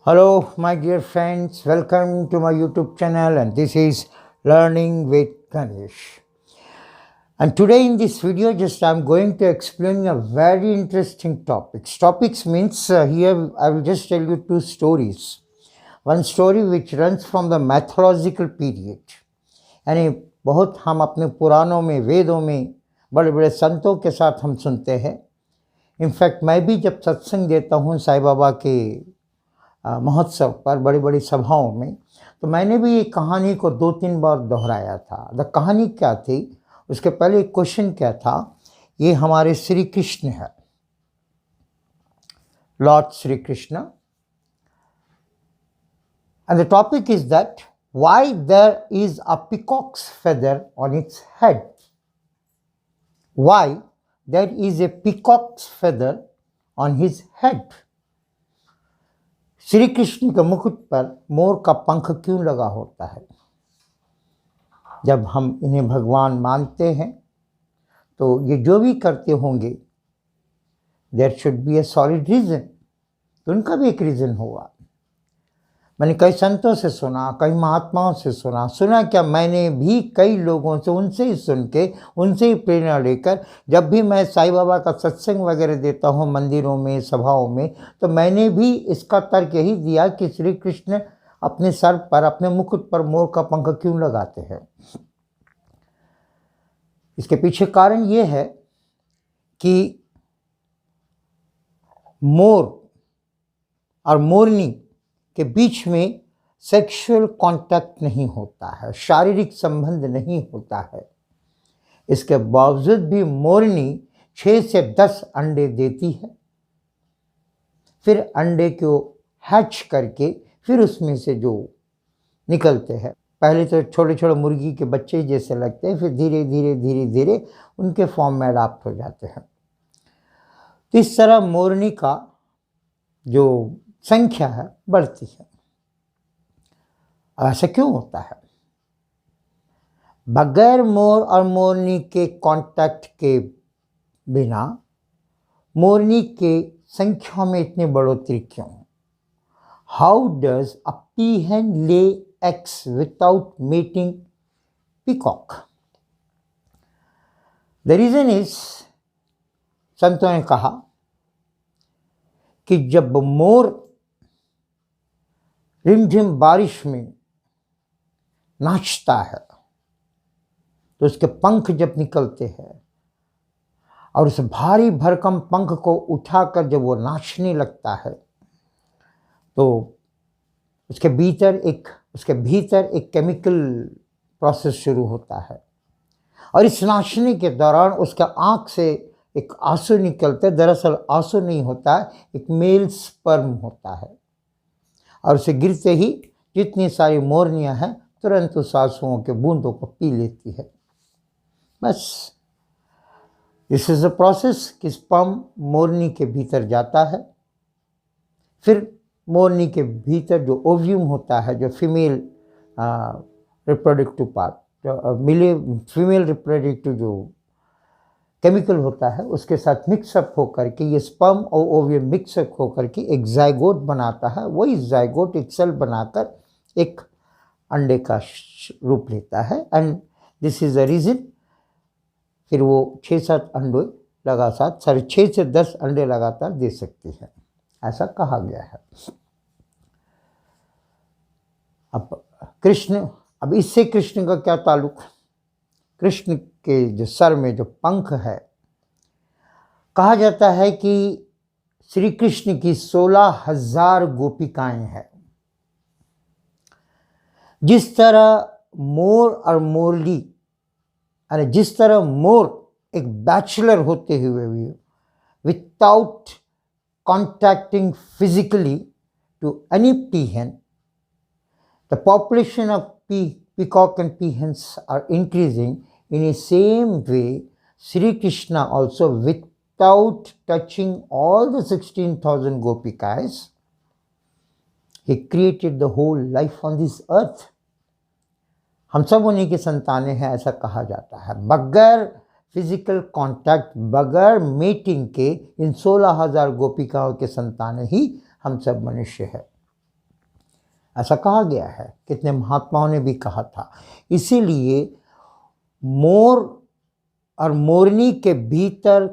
Hello, my dear friends. Welcome to my YouTube channel, and this is Learning with Ganesh. And today in this video, I'm going to explain a very interesting topics. Topics means here I will just tell you two stories. One story which runs from the mythological period. यानी बहुत हम अपने पुराणों में, वेदों में बड़े बड़े संतों के साथ हम सुनते हैं. इनफैक्ट मैं भी जब सत्संग देता हूँ साईं बाबा के महोत्सव पर, बड़ी बड़ी सभाओं में, तो मैंने भी ये कहानी को 2-3 बार दोहराया था. द कहानी क्या थी, उसके पहले एक क्वेश्चन क्या था. ये हमारे श्री कृष्ण है, Lord Shri Krishna. And the topic is that why there is a peacock's feather on its head. Why there is a peacock's feather on his head. Shri Krishna के मुकुट पर मोर का पंख क्यों लगा होता है? जब हम इन्हें भगवान मानते हैं तो ये जो भी करते होंगे, there should be a solid reason. तो उनका भी एक रीज़न होगा. मैंने कई संतों से सुना, कई महात्माओं से सुना क्या, मैंने भी कई लोगों से उनसे ही सुन के, उनसे ही प्रेरणा लेकर, जब भी मैं साईं बाबा का सत्संग वगैरह देता हूँ मंदिरों में, सभाओं में, तो मैंने भी इसका तर्क यही दिया कि श्री कृष्ण अपने सर पर, अपने मुकुट पर मोर का पंख क्यों लगाते हैं. इसके पीछे कारण ये है कि मोर और मोरनी के बीच में सेक्सुअल कांटेक्ट नहीं होता है, शारीरिक संबंध नहीं होता है. इसके बावजूद भी मोरनी 6 से 10 अंडे देती है. फिर अंडे को हैच करके फिर उसमें से जो निकलते हैं, पहले तो छोटे छोटे मुर्गी के बच्चे जैसे लगते हैं, फिर धीरे धीरे उनके फॉर्म में अडाप्ट हो जाते हैं. तो इस तरह मोरनी का जो संख्या है बढ़ती है. ऐसा क्यों होता है? बगैर मोर और मोरनी के कांटेक्ट के बिना मोरनी के संख्या में इतनी बढ़ोतरी क्यों? How does a peahen lay eggs without mating peacock? The reason is, संतों ने कहा कि जब मोर रिमझिम बारिश में नाचता है तो उसके पंख जब निकलते हैं और उस भारी भरकम पंख को उठाकर जब वो नाचने लगता है तो उसके भीतर एक केमिकल प्रोसेस शुरू होता है. और इस नाचने के दौरान उसके आँख से एक आंसू निकलते. दरअसल आंसू नहीं होता है, एक मेल स्पर्म होता है. और उसे गिरते ही जितनी सारी मोरनियां हैं तुरंत उस आंसुओं के बूंदों को पी लेती है. बस दिस इज अ प्रोसेस कि स्पर्म मोरनी के भीतर जाता है. फिर मोरनी के भीतर जो ओव्यूम होता है, जो फीमेल रिप्रोडक्टिव पार्ट, जो फीमेल रिप्रोडक्टिव जो केमिकल होता है, उसके साथ मिक्सअप होकर के ये स्पर्म और ओव्यूम मिक्सअप होकर के एक जाइगोट बनाता है. वही जाइगोट एक सेल बनाकर एक अंडे का रूप लेता है. And this is the reason. फिर वो 6-7 अंडे लगातार, 6 से 10 अंडे लगातार दे सकती है, ऐसा कहा गया है. अब इससे कृष्ण का क्या ताल्लुक? कृष्ण के जो सर में जो पंख है, कहा जाता है कि श्री कृष्ण की 16,000 गोपिकाएं हैं. जिस तरह मोर और मोरली, अरे जिस तरह मोर एक बैचलर होते हुए भी without contacting physically to any peahen, the population of peacock and peahens are increasing. In the same way, Sri Krishna also, without touching all the 16,000 gopikas, he created the whole life on this earth. हम सब उन्हीं की संतानें हैं, ऐसा कहा जाता है. बगैर फिजिकल कांटेक्ट, बगैर मीटिंग के इन 16,000 गोपिकाओं के संतानें ही हम सब मनुष्य हैं. ऐसा कहा गया है, कितने महात्माओं ने भी कहा था। इसीलिए मोर और मोरनी के भीतर,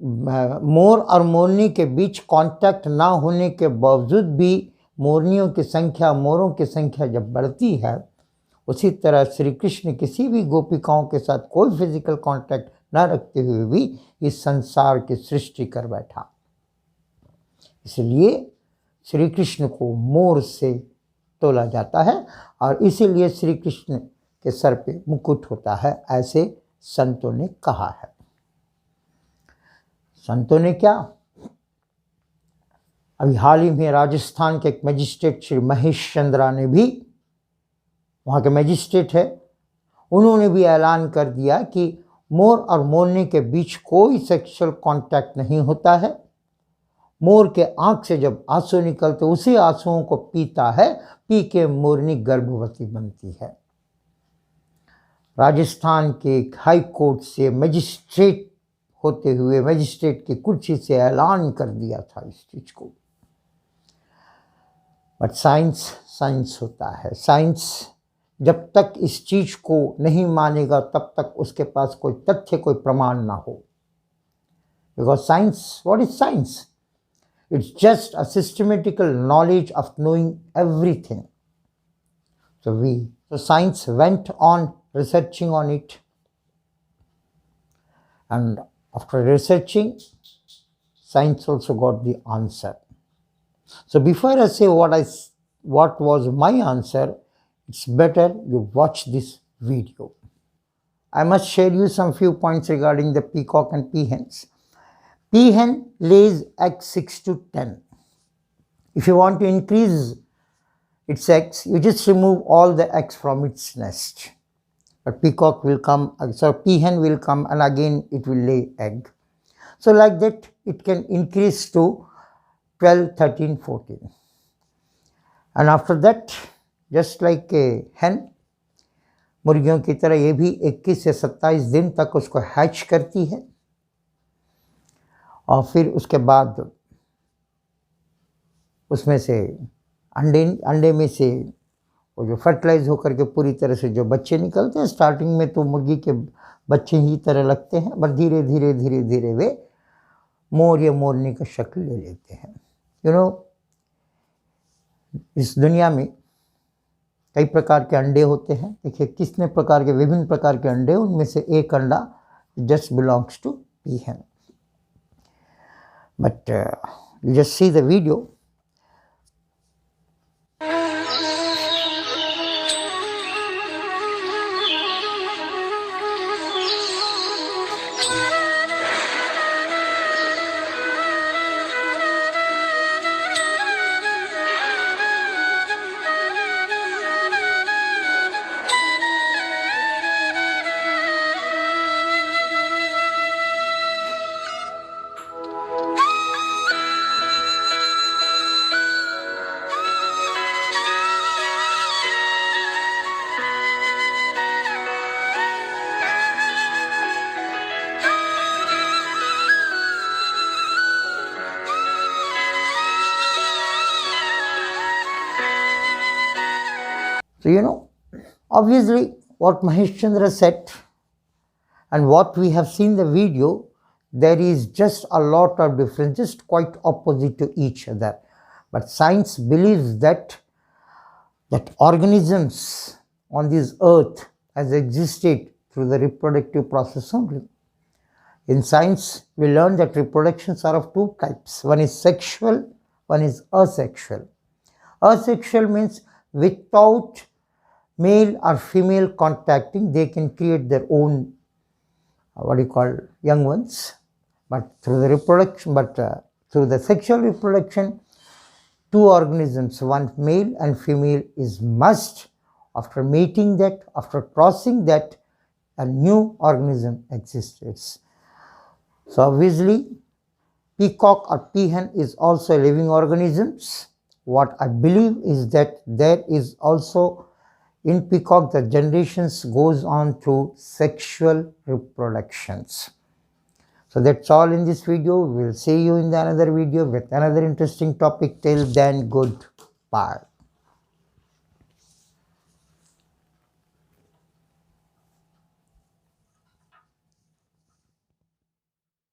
मोर और मोरनी के बीच कांटेक्ट ना होने के बावजूद भी मोरनियों की संख्या, मोरों की संख्या जब बढ़ती है, उसी तरह श्री कृष्ण किसी भी गोपिकाओं के साथ कोई फिजिकल कांटेक्ट ना रखते हुए भी इस संसार की सृष्टि कर बैठा। इसलिए श्री कृष्ण को मोर से तोला जाता है और इसीलिए श्री कृष्ण के सर पे मुकुट होता है, ऐसे संतों ने कहा है। संतों ने क्या, अभी हाल ही में राजस्थान के एक मजिस्ट्रेट श्री महेश चंद्रा ने भी, वहाँ के मजिस्ट्रेट है, उन्होंने भी ऐलान कर दिया कि मोर और मोरनी के बीच कोई सेक्सुअल कांटेक्ट नहीं होता है। मोर के आंख से जब आंसू निकलते उसी आंसुओं को पीता है, पी के मोरनी गर्भवती बनती है। राजस्थान के हाई कोर्ट से मजिस्ट्रेट होते हुए मजिस्ट्रेट की कुर्सी से ऐलान कर दिया था इस चीज को। बट साइंस होता है। साइंस जब तक इस चीज को नहीं मानेगा तब तक उसके पास कोई तथ्य, कोई प्रमाण ना हो। Because science, what is science? It's just a systematical knowledge of knowing everything. So science went on researching on it, and after researching, science also got the answer. So before I say what was my answer, it's better you watch this video. I must share you some few points regarding the peacock and peahens. Peahen lays eggs 6 to 10. If you want to increase its eggs, you just remove all the eggs from its nest. But peacock will come, so peahen will come and again it will lay egg. So like that it can increase to 12, 13, 14. And after that, just like a hen, मुर्गियों की तरह ये भी 21 से 27 दिन तक उसको hatch करती है और फिर उसके बाद उसमें से अंडे में से वो जो फर्टिलाइज होकर के पूरी तरह से जो बच्चे निकलते हैं, स्टार्टिंग में तो मुर्गी के बच्चे ही तरह लगते हैं, बट धीरे धीरे धीरे धीरे वे मोर या मोरनी का शक्ल ले लेते हैं। इस दुनिया में कई प्रकार के अंडे होते हैं। देखिए कितने प्रकार के, विभिन्न प्रकार के अंडे, उनमें से एक अंडा just belongs to peahen. But you just see the video. So obviously what Mahesh Chandra said and what we have seen the video, there is just a lot of difference, just quite opposite to each other. But science believes that organisms on this earth has existed through the reproductive process only. In science, we learn that reproductions are of two types. One is sexual, one is asexual. Asexual means without male or female contacting, they can create their own, young ones. But through the sexual reproduction, two organisms, one male and female, is must. After mating that, after crossing that, a new organism exists. So obviously, peacock or peahen is also a living organism. What I believe is that there is also in peacock the generations goes on to sexual reproductions. So that's all in this video. We'll see you in the another video with another interesting topic. Till then, goodbye.